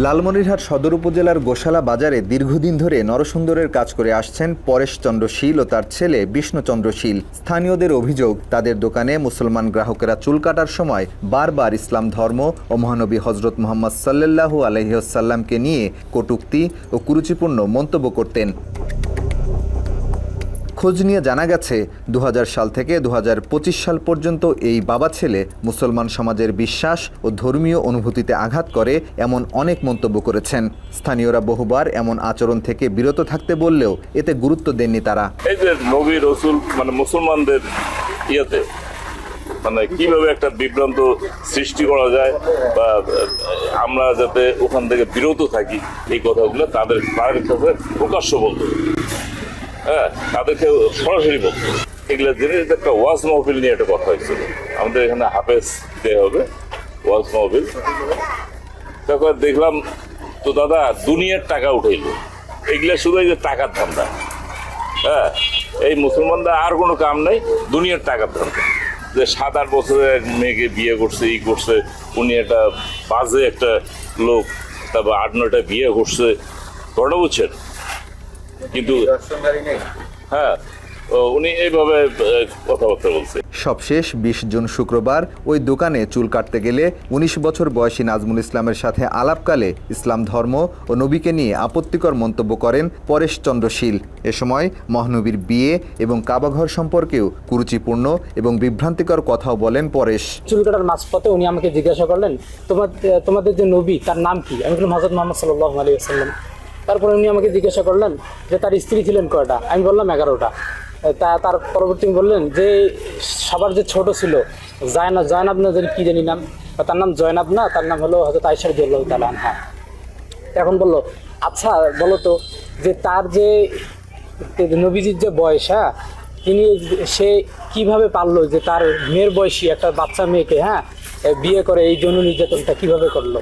লালমনিরহাট সদর উপজেলার গোশালা বাজারে দীর্ঘদিন ধরে নরসুন্দরের কাজ করে আসছেন পরেশচন্দ্র শীল ও তার ছেলে বিষ্ণুচন্দ্র শীল। স্থানীয়দের অভিযোগ, তাদের দোকানে মুসলমান গ্রাহকেরা চুল কাটার সময় বারবার ইসলাম ধর্ম ও মহানবী হজরত মুহাম্মদ সাল্লাল্লাহু আলাইহি ওয়াসাল্লামকে নিয়ে কটূক্তি ও কুরুচিপূর্ণ মন্তব্য করতেন। খোঁজ নিয়ে জানা গেছে ২০০০ সাল থেকে ২০২৫ সাল পর্যন্ত এই বাবা ছেলে মুসলমান সমাজের বিশ্বাস ও ধর্মীয় অনুভূতিতে আঘাত করে এমন অনেক মন্তব্য করেছেন। স্থানীয়রা বহুবার এমন আচরণ থেকে বিরত থাকতে বললেও এতে গুরুত্ব দেননি তারা। এই যে নবী রসুল মুসলমানদের ইয়েতে কিভাবে একটা বিভ্রান্ত সৃষ্টি করা যায় বা আমরা যাতে ওখান থেকে বিরত থাকি, এই কথাগুলো তাদের কাছে প্রকাশ্য বলতো, হ্যাঁ, তাদেরকে সরাসরি বলতো। এগুলো জিনিস একটা ওয়াজ মাহফিল নিয়ে একটা কথা হয়েছিল, আমাদের এখানে হাফেজ দেওয়া হবে ওয়াজ মাহফিল। তারপর দেখলাম তো দাদা দুনিয়ার টাকা উঠাইলো, এগুলা শুধু এই যে টাকার ধান্দা। হ্যাঁ, এই মুসলমানরা আর কোনো কাম নাই, দুনিয়ার টাকার ধান্দা। যে 7-8 বছরের এক মেয়েকে বিয়ে করছে, ই করছে, উনি একটা বাজে একটা লোক, তারপর 8-9টা বিয়ে করছে, ঘটনা বুঝছেন। কিন্তু হ্যাঁ, উনি এইভাবে কথাবার্তা বলছে। সবশেষ 20 জুন শুক্রবার ওই দোকানে চুল কাটতে গেলে 19 বছর বয়সী নাজমুল ইসলামের সাথে আলাপকালে ইসলাম ধর্ম ও নবীকে নিয়ে আপত্তিকর মন্তব্য করেন পরেশচন্দ্র শীল। এ সময় মহানবীর বিয়ে এবং কাবাঘর সম্পর্কেও কুরুচিপূর্ণ এবং বিভ্রান্তিকর কথাও বলেন পরেশ। চুল কাটার মাঝপথে উনি আমাকে জিজ্ঞাসা করলেন, তোমাদের যে নবী তার নাম কি? আমি বললাম হযরত মুহাম্মদ সাল্লাল্লাহু আলাইহি ওয়াসাল্লাম। তারপরে উনি আমাকে জিজ্ঞাসা করলেন যে তার স্ত্রী ছিলেন কয়টা? আমি বললাম 11টা। তার পরবর্তী বললেন যে সবার যে ছোট ছিল জয়নাব না জানি কি জানি নাম, তার নাম জয়নাব না, তার নাম হলো হযরত আয়েশা রাদিয়াল্লাহু তাআলা আনহা। এখন বললো, আচ্ছা বলো তো যে তার যে নবীজির যে বয়স, হ্যাঁ, সে কিভাবে পারলো যে তার মেয়ের বয়সী একটা বাচ্চা মেয়েকে বিয়ে করে এই যৌন নির্যাতনটা কিভাবে করলো?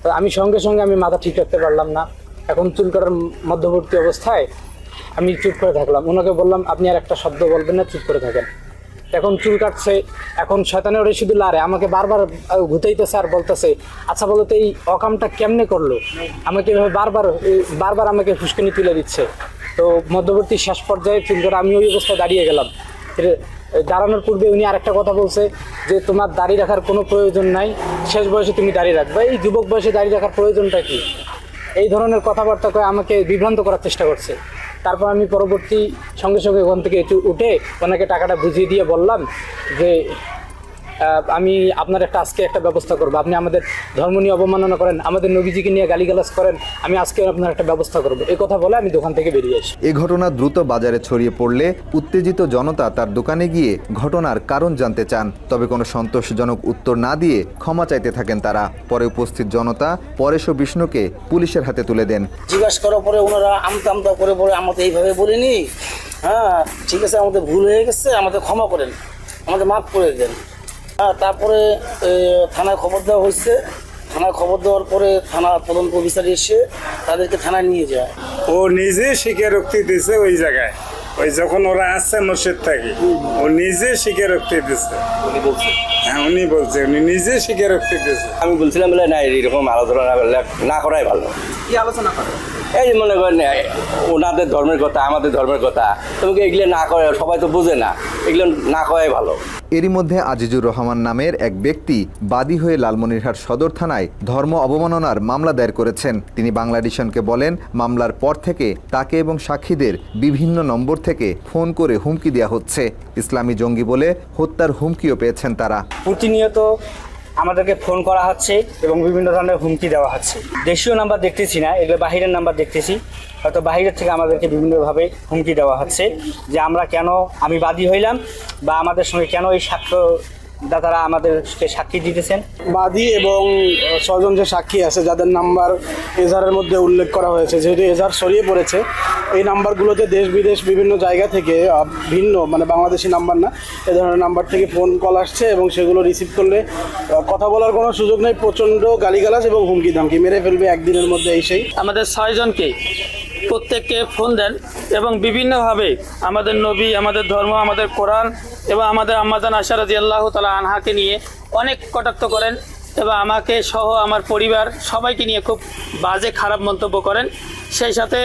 তো আমি সঙ্গে সঙ্গে মাথা ঠিক রাখতে পারলাম না। এখন চুল কাটার মধ্যবর্তী অবস্থায় আমি চুপ করে থাকলাম। ওনাকে বললাম আপনি আর একটা শব্দ বলবেন না, চুপ করে থাকেন। এখন চুল কাটছে, এখন শয়তানের ওরে শুধু লারে আমাকে বারবার ঘুতাইতেছে আর বলতেছে, আচ্ছা বলো তো এই অকামটা কেমনে করলো? আমাকে এভাবে বারবার আমাকে ফুসকানি তুলে দিচ্ছে। তো মধ্যবর্তী শেষ পর্যায়ে চুল কাটা আমি ওই অবস্থায় দাঁড়িয়ে গেলাম। দাঁড়ানোর পূর্বে উনি আরেকটা কথা বলছে যে তোমার দাড়ি রাখার কোনো প্রয়োজন নাই, শেষ বয়সে তুমি দাড়ি রাখবে, এই যুবক বয়সে দাড়ি রাখার প্রয়োজনটা কি? এই ধরনের কথাবার্তা করে আমাকে বিভ্রান্ত করার চেষ্টা করছে। তারপর আমি পরবর্তী সঙ্গে সঙ্গে ওখান থেকে উঠে ওনাকে টাকাটা বুঝিয়ে দিয়ে বললাম যে আমি আপনার আজকে একটা ব্যবস্থা করবো। আপনি আমাদের ধর্ম নিয়ে অবমাননা করেন, আমাদের নবীজিকে নিয়ে গালিগালাজ করেন, আমি আজকে আপনার একটা ব্যবস্থা করবো। এই কথা বলে আমি দোকান থেকে বেরিয়ে আসি। এই ঘটনা দ্রুত বাজারে ছড়িয়ে পড়লে উত্তেজিত জনতা তার দোকানে গিয়ে ঘটনার কারণ জানতে চান, তবে কোনো সন্তোষজনক উত্তর না দিয়ে ক্ষমা চাইতে থাকেন তারা। পরে উপস্থিত জনতা পরেশ ও বিষ্ণুকে পুলিশের হাতে তুলে দেন। জিজ্ঞাসা করার পরে ওনারা আমতা করে পরে আমাদের এইভাবে বলিনি, হ্যাঁ ঠিক আছে, আমাদের ভুল হয়ে গেছে, আমাদের ক্ষমা করেন, আমাদের মাফ করে দেন। তারপরে থানায় খবর দেওয়া হয়েছে। থানায় খবর দেওয়ার পরে থানা তদন্ত অফিসার এসে তাদেরকে থানায় নিয়ে যায়। ও নিজে স্বীকারোক্তি দিয়েছে ওই জায়গায়, ওই যখন ওরা আসছে মসজিদ থেকে, ও নিজে স্বীকারোক্তি দিয়েছে। হ্যাঁ, উনি বলছে উনি নিজে স্বীকারোক্তি দিয়েছে। আমি বলছিলাম বলে না, এরকম আলোচনা না করাই ভালো। কি আলোচনা করে? এই যে মনে করেন ওনাদের ধর্মের কথা, আমাদের ধর্মের কথা, তোমাকে এগুলো না করে, সবাই তো বোঝে না, এগুলো না করাই ভালো। এরই মধ্যে আজিজুর রহমান নামের এক ব্যক্তি বাদী হয়ে লালমনিরহাট সদর থানায় ধর্ম অবমাননার মামলা দায়ের করেছেন। তিনি বাংলাদেশনকে বলেন, মামলার পর থেকে তাকে এবং সাক্ষীদের বিভিন্ন নম্বর থেকে ফোন করে হুমকি দেওয়া হচ্ছে। ইসলামী জঙ্গি বলে হত্যার হুমকিও পেয়েছেন তারা। প্রতিনিয়ত আমাদেরকে ফোন করা হচ্ছে এবং বিভিন্ন ধরনের হুমকি দেওয়া হচ্ছে। দেশীয় নাম্বার দেখতেছি না, এগুলো বাহিরের নাম্বার দেখতেছি। হয়তো বাহিরের থেকে আমাদেরকে বিভিন্নভাবে হুমকি দেওয়া হচ্ছে যে আমি বাদী হইলাম বা আমাদের সঙ্গে কেন এই সাক্ষ্যদাতারা আমাদেরকে সাক্ষী দিতেছেন। বাদী এবং 6 জন যে সাক্ষী আছে যাদের নাম্বার এজাহারের মধ্যে উল্লেখ করা হয়েছে, যেহেতু এজাহার ছড়িয়ে পড়েছে, এই নাম্বারগুলোতে দেশ বিদেশ বিভিন্ন জায়গা থেকে ভিন্ন বাংলাদেশি নাম্বার না, এ ধরনের নাম্বার থেকে ফোন কল আসছে এবং সেগুলো রিসিভ করলে কথা বলার কোনো সুযোগ নেই, প্রচণ্ড গালিগালাজ এবং হুমকি ধামকি, মেরে ফেলবে একদিনের মধ্যে। সেই আমাদের 6 জনকে প্রত্যেককে ফোন দেন এবং বিভিন্নভাবে আমাদের নবী, আমাদের ধর্ম, আমাদের কোরআন এবং আমাদের আম্মাজান আয়েশা রাদিয়াল্লাহু তাআলা আনহাকে নিয়ে অনেক কটাক্ষ করেন এবং আমাকে সহ আমার পরিবার সবাইকে নিয়ে খুব বাজে খারাপ মন্তব্য করেন। সেই সাথে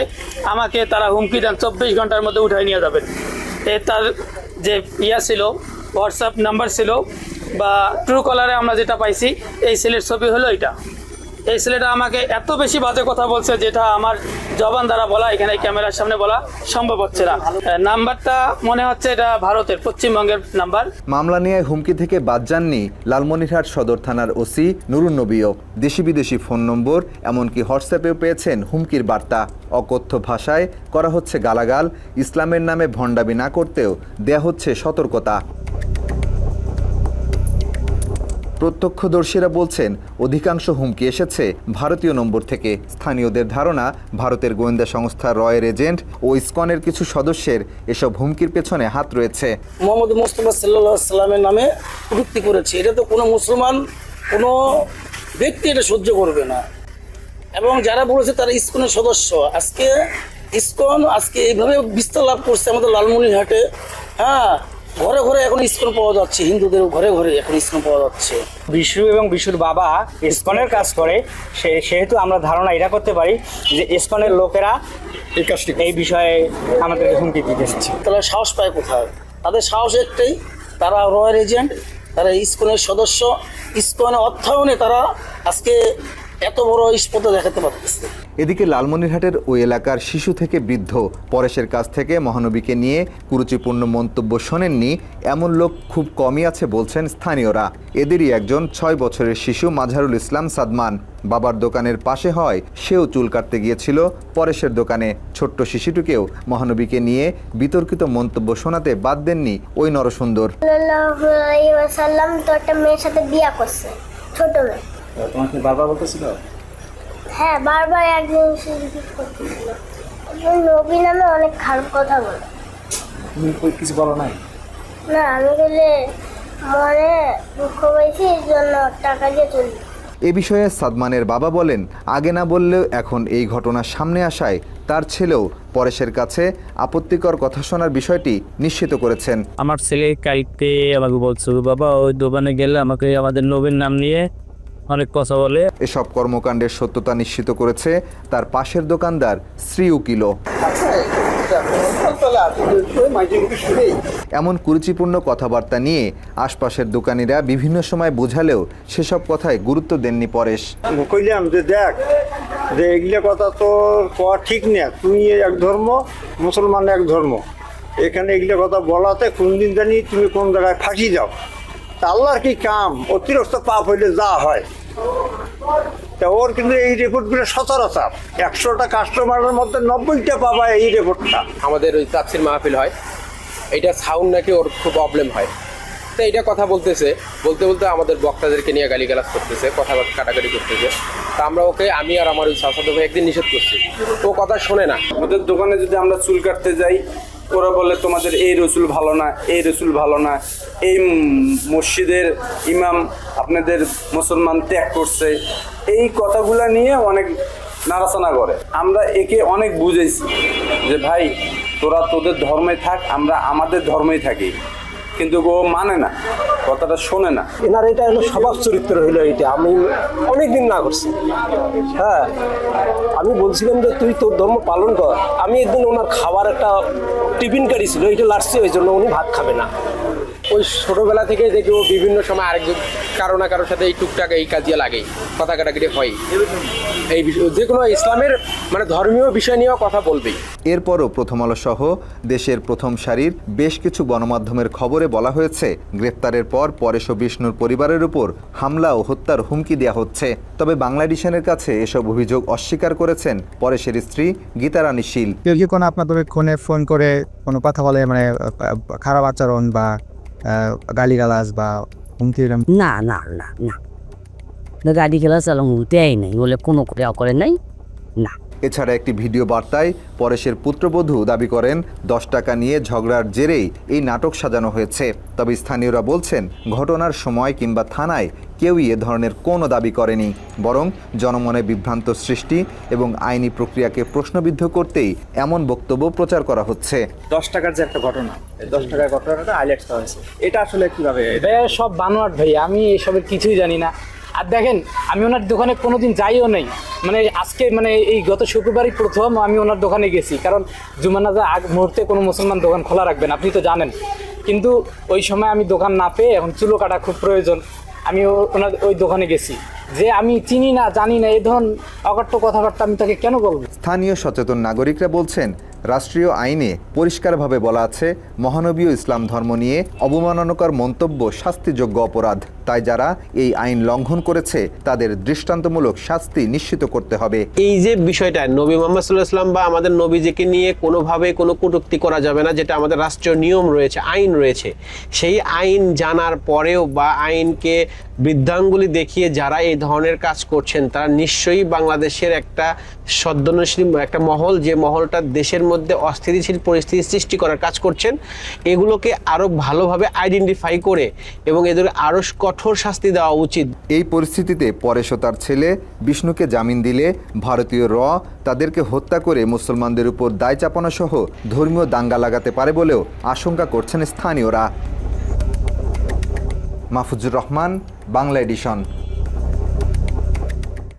আমাকে তারা হুমকি দেন 24 ঘন্টার মধ্যে উঠাই নিয়ে যাবেন। তার যে ছিল হোয়াটসঅ্যাপ নাম্বার ছিল বা ট্রু কলারে আমরা যেটা পাইছি এই ছেলের ছবি হলো এটা। এই ছেলেটা আমাকে এত বেশি বাজে কথা বলছে যেটা আমার জবান দ্বারা বলা এখানে ক্যামেরার সামনে বলা সম্ভব হচ্ছে না। নাম্বারটা মনে হচ্ছে এটা ভারতের পশ্চিমবঙ্গের নাম্বার। মামলা নিয়ে হুমকি থেকে বাদ যাননি লালমনিরহাট সদর থানার ওসি নুরুন নবীও। দেশি বিদেশি ফোন নম্বর এমনকি হোয়াটসঅ্যাপেও পেয়েছেন হুমকির বার্তা। অকথ্য ভাষায় করা হচ্ছে গালাগাল, ইসলামের নামে ভণ্ডামি না করতেও দেয়া হচ্ছে সতর্কতা। প্রত্যক্ষদর্শীরা বলছেন অধিকাংশ হুমকি এসেছে ভারতীয় নম্বর থেকে। স্থানীয়দের ধারণা ভারতের গোয়েন্দা সংস্থা রয়ের এজেন্ট ও ইসকনের কিছু সদস্যের এসব হুমকির পেছনে হাত রয়েছে। মোহাম্মদ মুস্তাফা সাল্লাল্লাহু আলাইহি সাল্লামের নামে কটূক্তি করেছে, এটা তো কোনো মুসলমান কোনো ব্যক্তি এটা সহ্য করবে না। এবং যারা বলেছে তারা ইসকনের সদস্য। ইসকন আজকে এইভাবে বিস্তার লাভ করছে আমাদের লালমনিরহাটে। হ্যাঁ, ঘরে ঘরে এখন ইসকন পাওয়া যাচ্ছে, হিন্দুদের ঘরে ঘরে এখন ইসকন পাওয়া যাচ্ছে। বিশু এবং বিশুর বাবা ইসকনের কাজ করে, সেহেতু আমরা ধারণা এটা করতে পারি যে ইসকনের লোকেরা এই বিষয়ে আমাদেরকে হুমকি দিতেছে। তারা সাহস পায় কোথায়? তাদের সাহস একটাই, তারা রয়্যাল এজেন্ট, তারা ইসকনের সদস্য। ইসকনের অর্থায়নে তারা আজকে এত বড় স্পর্ধা দেখাতে পারতেছে। এদিকে লালমনিরহাটের ওই এলাকার শিশু থেকে বৃদ্ধ পরেশের কাছ থেকে মহানবীকে নিয়ে কুরুচিপূর্ণ মন্তব্য শোনেননি এমন লোক খুব কমই আছে বলছেন স্থানীয়রা। এদেরই একজন 6 বছরের শিশু মাঝারুল ইসলাম সাদমান। বাবার দোকানের পাশে হয় সেও চুল কাটতে গিয়েছিল পরেশের দোকানে। ছোট্ট শিশুটিকেও মহানবীকে নিয়ে বিতর্কিত মন্তব্য শোনাতে বাদ দেননি ওই নরসুন্দর। সাল্লাল্লাহু আলাইহি ওয়াসাল্লাম তো একটা মেয়ের সাথে বিয়ে করছে, ছোট মেয়ে। তোমাকে বারবার বলতেছিল? হ্যাঁ, বারবার একজন রিপিট করতেছিল। নবী নামে অনেক খারাপ কথা বলে। তুমি কিছু বলো নাই? না, আমি গেলে মনে দুঃখ পাইছি, এই জন্য টাকা দিয়ে চলি। এ বিষয়ে সাদমানের বাবা বলেন, আগে না বললেও এখন এই ঘটনা সামনে আসায় তার ছেলেও পরেশের কাছে আপত্তিকর কথা শোনার বিষয়টি নিশ্চিত করেছেন। আমার ছেলে কালকে আমাকে বলছে, বাবা ওই দোকানে গেলে আমাকে আমাদের নবীর নাম নিয়ে অনেক কথা বলে। এসব কর্মকাণ্ডের সত্যতা নিশ্চিত করেছে তার পাশের দোকানদার শ্রী উকিলও। এমন কুরুচিপূর্ণ কথাবার্তা নিয়ে আশপাশের দোকানিরা বিভিন্ন সময় বোঝালেও সেসব কথায় গুরুত্ব দেননি পরেশ। কইলাম যে দেখ যে এগুলো কথা তো কওয়া ঠিক না, তুই এক ধর্ম, মুসলমান এক ধর্ম, এখানে এগুলো কথা বলাতে কোন দিন জানি তুমি কোন জায়গায় ফাঁসি যাও। তা আল্লাহর কি কাম, অতিরিক্ত পাপ হইলে যা হয়। তা ওর কিন্তু এই রিপোর্টগুলো সচরাচর 100টা কাস্টমারের মধ্যে 90টা পাবা এই রিপোর্টটা। আমাদের ওই তাফসির মাহফিল হয়, এইটা সাউন্ড নাকি ওর খুব প্রবলেম হয়। তো এইটা কথা বলতে বলতে আমাদের বক্তাদেরকে নিয়ে গালিগালাজ করতেছে, কথা কাটাকাটি করতেছে। তা আমরা ওকে, আমি আর আমার ওই সাসাদ ভাই একদিন নিষেধ করছি, ও কথা শোনে না। ওদের দোকানে যদি আমরা চুল কাটতে যাই, ওরা বলে তোমাদের এই রসুল ভালো না, এই রসুল ভালো না, এই মসজিদের ইমাম আপনাদের মুসলমান ত্যাগ করছে, এই কথাগুলা নিয়ে অনেক নাড়াচাড়া করে। আমরা একে অনেক বুঝেছি যে ভাই তোরা তোদের ধর্মে থাক, আমরা আমাদের ধর্মেই থাকি, কিন্তু ও মানে না, কথাটা শোনে না। এনার এটা হলো স্বভাব চরিত্র হইলো, এটা আমি অনেকদিন না করছি। হ্যাঁ, আমি বলছিলাম যে তুই তোর ধর্ম পালন কর। আমি একদিন ওনার খাবার একটা টিফিন কারি ছিল, এটা লাটছে, ওই জন্য উনি ভাত খাবে না। ওই ছোটোবেলা থেকে দেখি ও বিভিন্ন সময় আরেকজন কারো না কারোর সাথে এই টুকটাক এই কাজিয়া লাগেই, কথা কাটাকাটি হয়। এই বিষয় যে কোনো ইসলামের মানে ধর্মীয় বিষয় নিয়েও কথা বলবেই। এরপরও প্রথম আলো সহ দেশের প্রথম সারির বেশ কিছু গণমাধ্যমের খবরে বলা হয়েছে গ্রেপ্তারের পর পরেশ ও বিষ্ণুর পরিবারের উপর হামলা ও হত্যার হুমকি দেওয়া হচ্ছে। তবে বাংলাদেশের কাছে এসব অভিযোগ অস্বীকার করেছেন পরেশের স্ত্রী গীতারানী শীল। কেউ কি কোনো আপনাদের ফোনে ফোন করে কোনো কথা বলে, মানে খারাপ আচরণ বা গালিগালাজ বা হুমকি? না না না না, গালিগালাজ দেয় নাই বলে কোনো করে নাই না। এছাড়া একটি ভিডিও বার্তায় পরেশের পুত্রবধূ দাবি করেন 10 টাকা নিয়ে ঝগড়ার জেরেই এই নাটক সাজানো হয়েছে। তবে স্থানীয়রা বলছেন ঘটনার সময় কিংবা থানায় কেউই এ ধরনের কোনো দাবি করেনি, বরং জনমনে বিভ্রান্ত সৃষ্টি এবং আইনি প্রক্রিয়াকে প্রশ্নবিদ্ধ করতেই এমন বক্তব্য প্রচার করা হচ্ছে। 10 টাকার যে একটা ঘটনা, 10 টাকার ঘটনাটা হাইলাইট করা হয়েছে, এটা আসলে কিভাবে? সব বানোয়াট ভাই, আমি এসবের কিছুই জানি না। আর দেখেন আমি ওনার দোকানে কোনোদিন যাইও নেই, মানে আজকে মানে এই গত শুক্রবারই প্রথম আমি ওনার দোকানে গেছি, কারণ জুমা নামাজের আগ মুহূর্তে কোনো মুসলমান দোকান খোলা রাখবেন, আপনি তো জানেন। কিন্তু ওই সময় আমি দোকান না পেয়ে এখন চুলো কাটা খুব প্রয়োজন, আমি ওনার ওই দোকানে গেছি। যে আমি চিনি না জানি না এই ধরুন অকট্য কথাবার্তা আমি তাকে কেন বলবো? স্থানীয় সচেতন নাগরিকরা বলছেন, রাষ্ট্রীয় আইনে পরিষ্কারভাবে বলা আছে মহানবীয় ইসলাম ধর্ম নিয়ে অবমাননাকর মন্তব্য শাস্তিযোগ্য অপরাধ। তাই যারা এই আইন লঙ্ঘন করেছে তাদের দৃষ্টান্তমূলক শাস্তি নিশ্চিত করতে হবে। এই যে বিষয়টা নবী মোহাম্মদ সাল্লাল্লাহু আলাইহি ওয়াসাল্লাম বা আমাদের নবীজিকে নিয়ে কোনোভাবে কোনো কটূক্তি করা যাবে না, যেটা আমাদের রাষ্ট্রীয় নিয়ম রয়েছে, আইন রয়েছে। সেই আইন জানার পরেও বা আইনকে বৃদ্ধাঙ্গুলি দেখিয়ে যারা এই ধরনের কাজ করছেন তারা নিশ্চয়ই বাংলাদেশের একটা সদ্যনশীল একটা মহল, যে মহলটা দেশের মধ্যে অস্থিতিশীল পরিস্থিতি সৃষ্টি করার কাজ করছেন, এগুলোকে আরও ভালোভাবে আইডেন্টিফাই করে এবং এদের আরও কঠোর শাস্তি দেওয়া উচিত। এই পরিস্থিতিতে পরেশ ও তার ছেলে বিষ্ণুকে জামিন দিলে ভারতীয় র তাদেরকে হত্যা করে মুসলমানদের উপর দায় চাপানো সহ ধর্মীয় দাঙ্গা লাগাতে পারে বলেও আশঙ্কা করছেন স্থানীয়রা। মাহফুজুর রহমান, বাংলা এডিশন।